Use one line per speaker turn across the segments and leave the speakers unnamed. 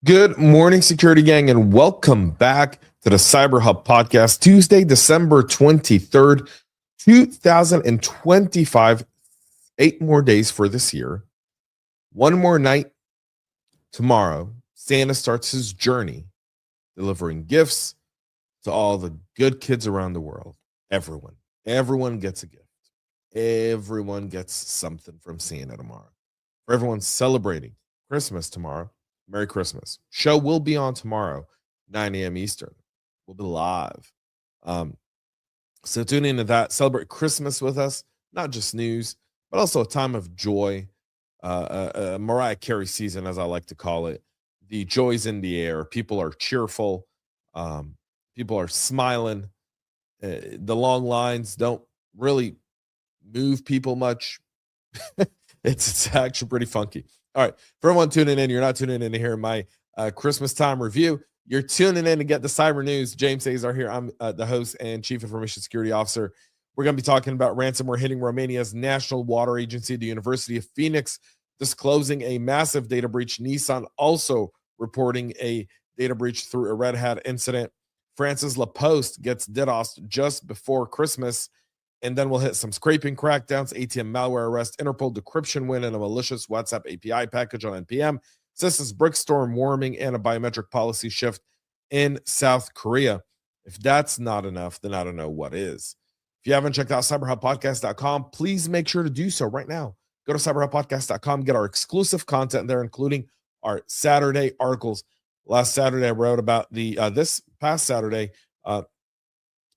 Good morning, security gang, and welcome back to the CyberHub Podcast, Tuesday, December 23rd, 2025. 8 more days for this year. One more night tomorrow. Santa starts his journey delivering gifts to all the good kids around the world. Everyone gets a gift. Everyone gets something from Santa tomorrow. For everyone celebrating Christmas tomorrow, Merry Christmas. Show will be on tomorrow, 9 a.m. Eastern. We'll be live. So tune into that. Celebrate Christmas with us. Not just news, but also a time of joy. Mariah Carey season, as I like to call it. The joy's in the air. People are cheerful. People are smiling. The long lines don't really move people much. It's actually pretty funky. All right, for everyone tuning in, you're not tuning in to hear my Christmas time review. You're tuning in to get the cyber news. James Azar here. I'm the host and Chief Information Security Officer. We're going to be talking about ransomware hitting Romania's National Water Agency, the University of Phoenix, disclosing a massive data breach. Nissan also reporting a data breach through a Red Hat incident. France's Poste gets DDoS just before Christmas. And then we'll hit some scraping crackdowns, ATM malware arrest, Interpol decryption win, and a malicious WhatsApp API package on NPM, CISO's brick storm warming, and a biometric policy shift in South Korea. If that's not enough, then I don't know what is. If you haven't checked out CyberHubPodcast.com, please make sure to do so right now. Go to CyberHubPodcast.com, get our exclusive content there, including our Saturday articles. Last Saturday, I wrote about this past Saturday,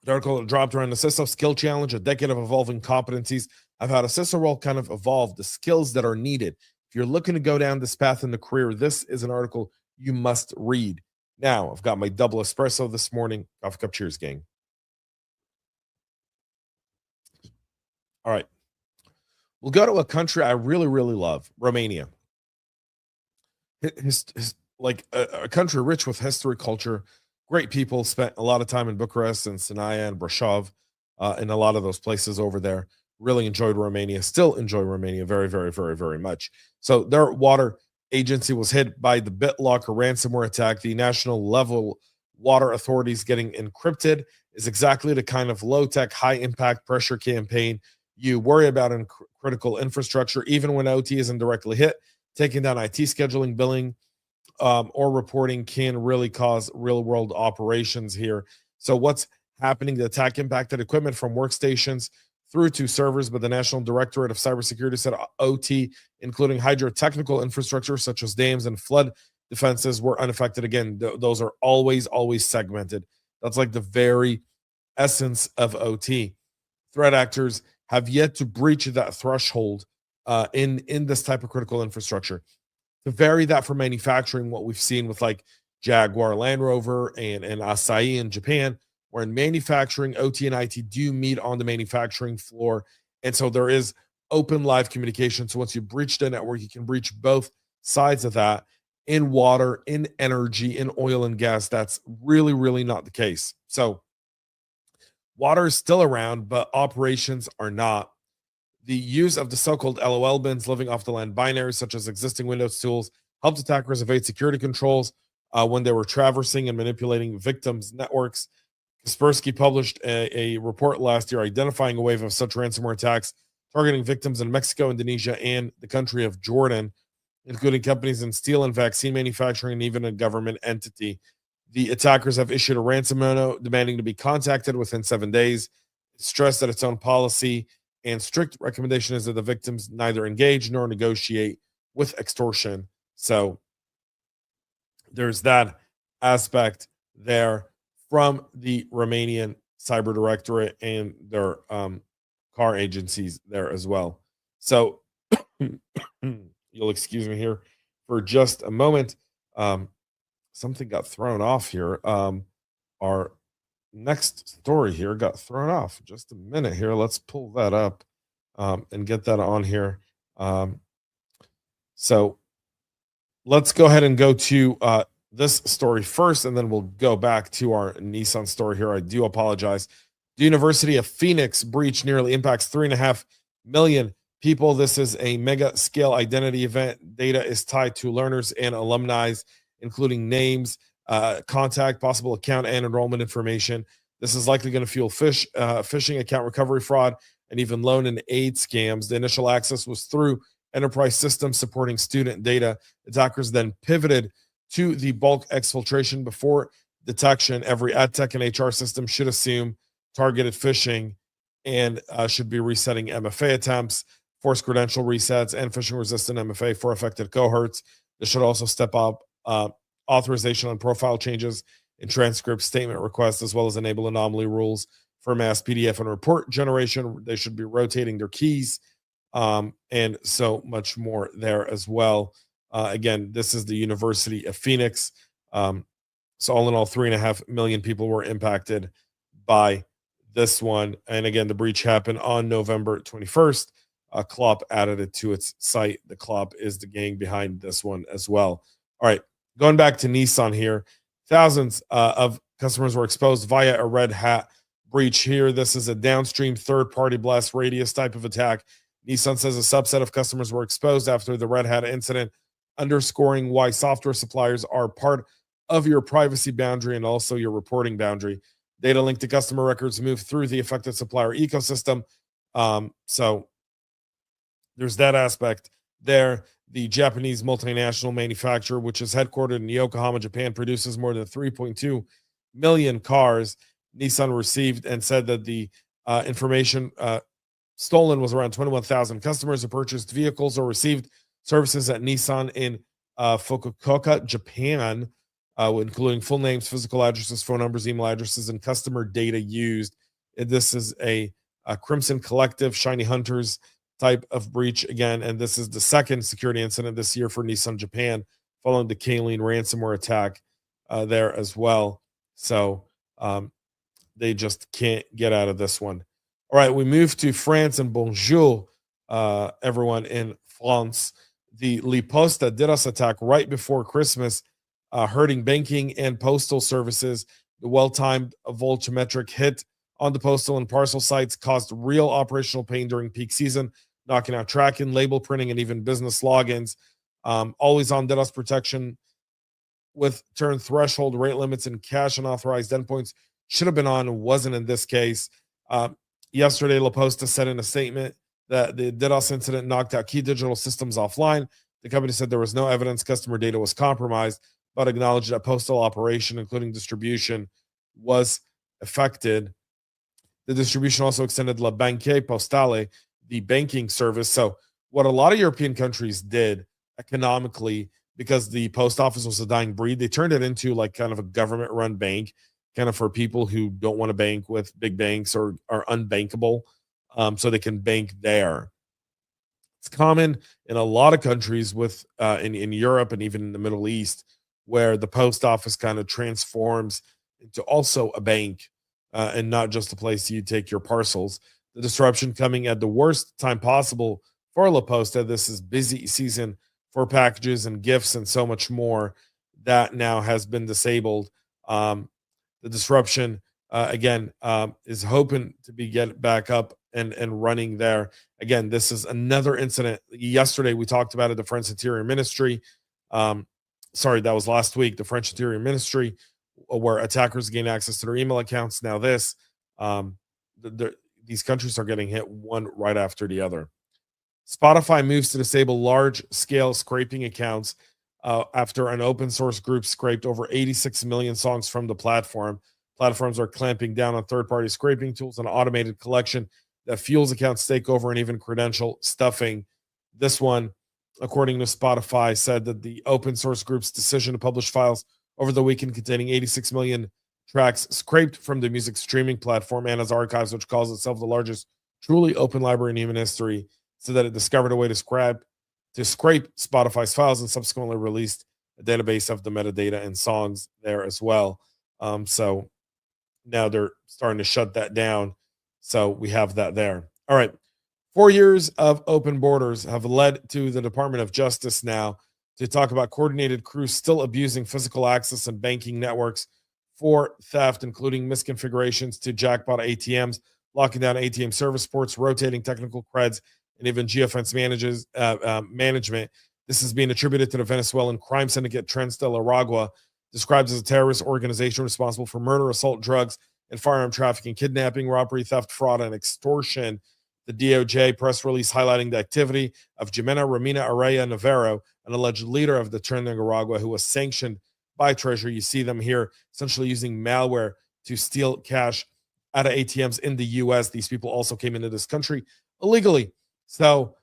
the article that dropped around the CISO skill challenge, a decade of evolving competencies. I've had a CISO role kind of evolve, the skills that are needed. If you're looking to go down this path in the career, this is an article you must read. Now, I've got my double espresso this morning. Coffee cup cheers, gang. All right. We'll go to a country I really, really love, Romania. Like a country rich with history, culture, great people. Spent a lot of time in Bucharest and Sinaia and Brasov and a lot of those places over there. Really enjoyed Romania. Still enjoy Romania very, very, very, very much. So their water agency was hit by the BitLocker ransomware attack. The national level water authorities getting encrypted is exactly the kind of low-tech, high-impact pressure campaign you worry about in critical infrastructure, even when OT isn't directly hit. Taking down IT scheduling, billing, or reporting can really cause real-world operations here. So what's happening? The attack impacted equipment from workstations through to servers, but the National Directorate of Cybersecurity said OT, including hydrotechnical infrastructure such as dams and flood defenses, were unaffected. Again, those are always segmented. That's like the very essence of OT. Threat actors have yet to breach that threshold in this type of critical infrastructure. To vary that for manufacturing, what we've seen with like Jaguar Land Rover and Asahi in Japan, where in manufacturing, OT and IT do meet on the manufacturing floor. And so there is open live communication. So once you breach the network, you can breach both sides of that. In water, in energy, in oil and gas, that's really, really not the case. So water is still around, but operations are not. The use of the so-called LOL bins living off the land binaries, such as existing Windows tools, helped attackers evade security controls when they were traversing and manipulating victims' networks. Kaspersky published a report last year identifying a wave of such ransomware attacks targeting victims in Mexico, Indonesia, and the country of Jordan, including companies in steel and vaccine manufacturing and even a government entity. The attackers have issued a ransomware note demanding to be contacted within 7 days. It stressed that its own policy and strict recommendation is that the victims neither engage nor negotiate with extortion. So there's that aspect there from the Romanian Cyber Directorate and their car agencies there as well. So you'll excuse me here for just a moment. Something got thrown off here. Our next story here got thrown off. Just a minute here. Let's pull that up and get that on here. So let's go ahead and go to this story first, and then we'll go back to our Nissan story here. I do apologize. The University of Phoenix breach nearly impacts 3.5 million people. This is a mega scale identity event. Data is tied to learners and alumni including names, contact, possible account, and enrollment information. This is likely going to fuel phishing, account recovery fraud, and even loan and aid scams. The initial access was through enterprise systems supporting student data. Attackers then pivoted to the bulk exfiltration. Before detection, every ad tech and HR system should assume targeted phishing and should be resetting MFA attempts, forced credential resets, and phishing resistant MFA for affected cohorts. This should also step up authorization on profile changes and transcript statement requests, as well as enable anomaly rules for mass PDF and report generation. They should be rotating their keys and so much more there as well. Again, this is the University of Phoenix. So all in all, 3.5 million people were impacted by this one. And again, the breach happened on November 21st. Klopp added it to its site. The Klopp is the gang behind this one as well. All right, going back to Nissan here. Thousands of customers were exposed via a Red Hat breach here. This is a downstream third-party blast radius type of attack. Nissan says a subset of customers were exposed after the Red Hat incident, underscoring why software suppliers are part of your privacy boundary and also your reporting boundary. Data linked to customer records move through the affected supplier ecosystem. So there's that aspect there. The Japanese multinational manufacturer, which is headquartered in Yokohama, Japan, produces more than 3.2 million cars. Nissan received and said that the information stolen was around 21,000 customers who purchased vehicles or received services at Nissan in Fukuoka, Japan, including full names, physical addresses, phone numbers, email addresses, and customer data used. This is a Crimson Collective, Shiny Hunters type of breach again, and this is the second security incident this year for Nissan Japan, following the Kaline ransomware attack there as well. So they just can't get out of this one. All right, we move to France, and bonjour, everyone in France. The Poste DDoS attack right before Christmas, hurting banking and postal services. The well-timed volumetric hit on the postal and parcel sites caused real operational pain during peak season, knocking out tracking, label printing, and even business logins. Always on DDoS protection with turn threshold rate limits and cache unauthorized endpoints should have been on, wasn't in this case. Yesterday, La Poste said in a statement that the DDoS incident knocked out key digital systems offline. The company said there was no evidence customer data was compromised, but acknowledged that postal operation, including distribution, was affected. The distribution also extended La Banque Postale, the banking service. So what a lot of European countries did economically, because the post office was a dying breed, they turned it into like kind of a government-run bank, kind of for people who don't want to bank with big banks or are unbankable, so they can bank there. It's common in a lot of countries with in Europe and even in the Middle East, where the post office kind of transforms into also a bank and not just a place you take your parcels. The disruption coming at the worst time possible for La Poste. This is busy season for packages and gifts and so much more that now has been disabled. The disruption again is hoping to be get back up and running there. Again, this is another incident. Yesterday we talked about it, the French Interior Ministry. Sorry, that was last week. The French Interior Ministry, where attackers gain access to their email accounts. Now this, these countries are getting hit one right after the other. Spotify moves to disable large-scale scraping accounts after an open source group scraped over 86 million songs from the platform. Platforms are clamping down on third-party scraping tools and automated collection that fuels account takeover and even credential stuffing. This one, according to Spotify, said that the open source group's decision to publish files over the weekend containing 86 million tracks scraped from the music streaming platform Anna's Archives, which calls itself the largest truly open library in human history, so that it discovered a way to scrape Spotify's files and subsequently released a database of the metadata and songs there as well. So now they're starting to shut that down. So we have that there. All right. 4 years of open borders have led to the Department of Justice now to talk about coordinated crews still abusing physical access and banking networks for theft, including misconfigurations to jackpot ATMs, locking down ATM service ports, rotating technical creds, and even geofence management. This is being attributed to the Venezuelan crime syndicate Tren de la Ragua, described as a terrorist organization responsible for murder, assault, drugs, and firearm trafficking, kidnapping, robbery, theft, fraud, and extortion. The DOJ press release highlighting the activity of Jimena Romina Araya Navarro, an alleged leader of the Tren de Nicaragua, who was sanctioned by Treasury. You see them here essentially using malware to steal cash out of ATMs in the US. These people also came into this country illegally. So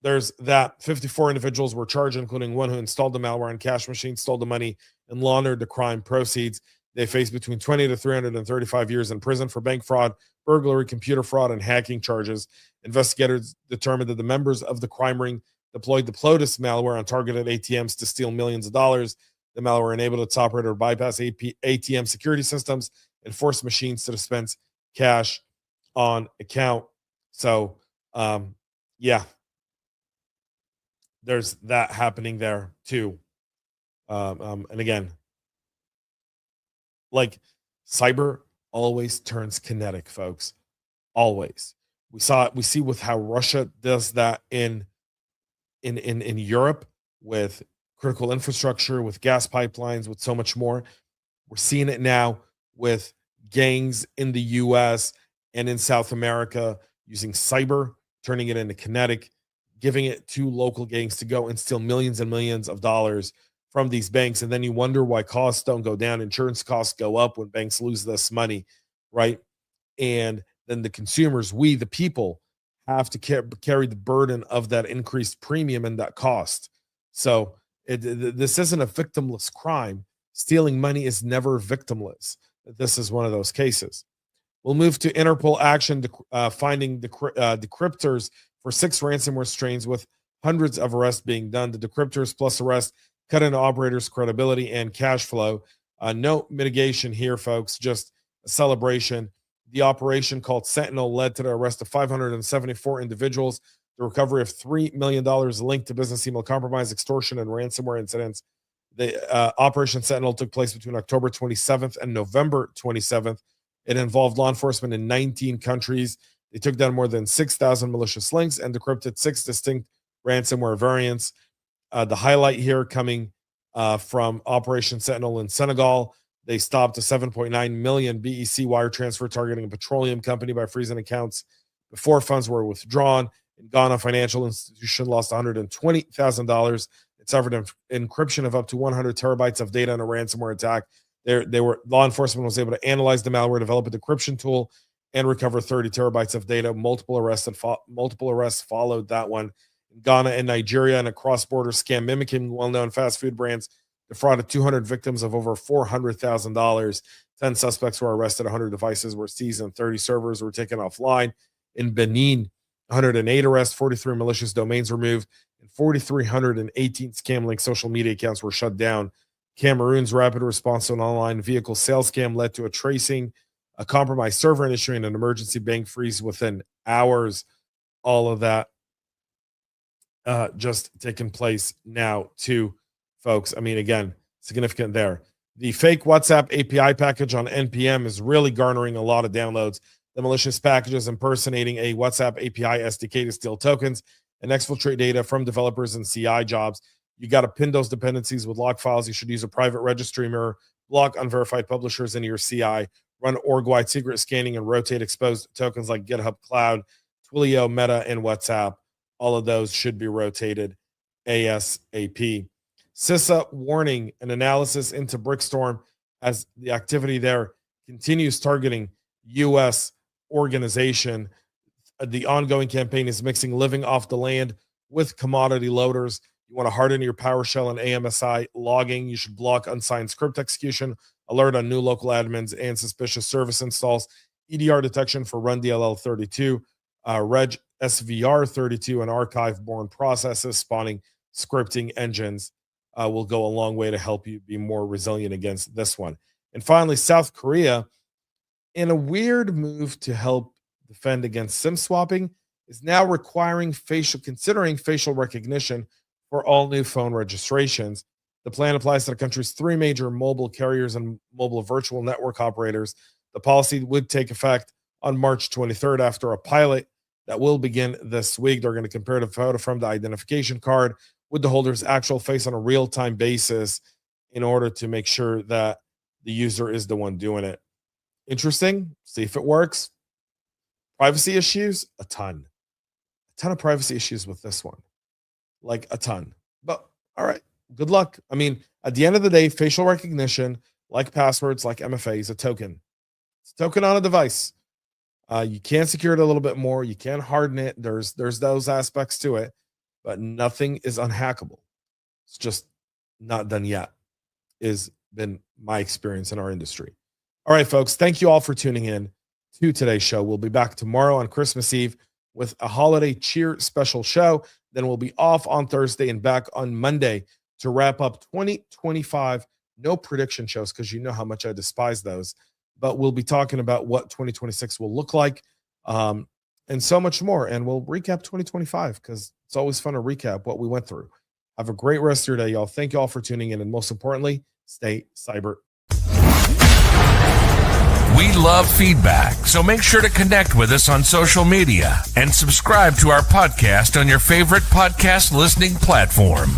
there's that. 54 individuals were charged, including one who installed the malware on cash machines, stole the money, and laundered the crime proceeds. They face between 20 to 335 years in prison for bank fraud, burglary, computer fraud, and hacking charges. Investigators determined that the members of the crime ring deployed the Ploutus malware on targeted ATMs to steal millions of dollars. The malware enabled its operator to bypass ATM security systems and force machines to dispense cash on account. So, yeah, there's that happening there too. And again, like, cyber always turns kinetic, folks. Always. We see with how Russia does that in Europe with critical infrastructure, with gas pipelines, with so much more. We're seeing it now with gangs in the US and in South America using cyber, turning it into kinetic, giving it to local gangs to go and steal millions and millions of dollars from these banks. And then you wonder why costs don't go down. Insurance costs go up when banks lose this money, right? And then the consumers, we, the people, have to carry the burden of that increased premium and that cost. So this isn't a victimless crime. Stealing money is never victimless. This is one of those cases. We'll move to Interpol action, finding decryptors for 6 ransomware strains, with hundreds of arrests being done. The decryptors plus arrests cut into operators' credibility and cash flow. No mitigation here, folks, just a celebration. The operation, called Sentinel, led to the arrest of 574 individuals, the recovery of $3 million linked to business email compromise, extortion, and ransomware incidents. The Operation Sentinel took place between October 27th and November 27th. It involved law enforcement in 19 countries. They took down more than 6,000 malicious links and decrypted 6 distinct ransomware variants. The highlight here coming from Operation Sentinel in Senegal. They stopped a 7.9 million BEC wire transfer targeting a petroleum company by freezing accounts before funds were withdrawn. In Ghana, a financial institution lost $120,000. It suffered encryption of up to 100 terabytes of data in a ransomware attack. Law enforcement was able to analyze the malware, develop a decryption tool, and recover 30 terabytes of data. Multiple arrests followed that one. In Ghana and Nigeria, in a cross-border scam mimicking well-known fast food brands, defrauded 200 victims of over $400,000. 10 suspects were arrested, 100 devices were seized, and 30 servers were taken offline. In Benin, 108 arrests, 43 malicious domains removed, and 4,318 scam-linked social media accounts were shut down. Cameroon's rapid response to an online vehicle sales scam led to a compromised server, and issuing an emergency bank freeze within hours. All of that just taking place now too, folks. I mean, again, significant there. The fake WhatsApp API package on NPM is really garnering a lot of downloads. The malicious packages impersonating a WhatsApp API SDK to steal tokens and exfiltrate data from developers and CI jobs. You got to pin those dependencies with log files. You should use a private registry mirror, block unverified publishers into your CI, run org-wide secret scanning, and rotate exposed tokens like GitHub Cloud, Twilio, Meta, and WhatsApp. All of those should be rotated ASAP. CISA warning an analysis into Brickstorm as the activity there continues targeting U.S. organization. The ongoing campaign is mixing living off the land with commodity loaders. You want to harden your PowerShell and AMSI logging. You should block unsigned script execution, alert on new local admins and suspicious service installs, EDR detection for Run DLL 32, Reg SVR 32, and archive-borne processes spawning scripting engines will go a long way to help you be more resilient against this one. And finally, South Korea, in a weird move to help defend against SIM swapping, is now considering facial recognition for all new phone registrations. The plan applies to the country's 3 major mobile carriers and mobile virtual network operators. The policy would take effect on March 23rd after a pilot that will begin this week. They're going to compare the photo from the identification card with the holder's actual face on a real-time basis in order to make sure that the user is the one doing it. Interesting. See if it works. Privacy issues, a ton of privacy issues with this one, like a ton. But all right, good luck. I mean, at the end of the day, facial recognition, like passwords, like MFA, is a token. It's a token on a device. You can secure it a little bit more. You can harden it. There's those aspects to it, but nothing is unhackable. It's just not done yet. Is been my experience in our industry. All right, folks, thank you all for tuning in to today's show. We'll be back tomorrow on Christmas Eve with a holiday cheer special show. Then we'll be off on Thursday and back on Monday to wrap up 2025. No prediction shows because you know how much I despise those. But we'll be talking about what 2026 will look like and so much more. And we'll recap 2025 because it's always fun to recap what we went through. Have a great rest of your day, y'all. Thank you all for tuning in. And most importantly, stay cyber.
We love feedback, so make sure to connect with us on social media and subscribe to our podcast on your favorite podcast listening platform.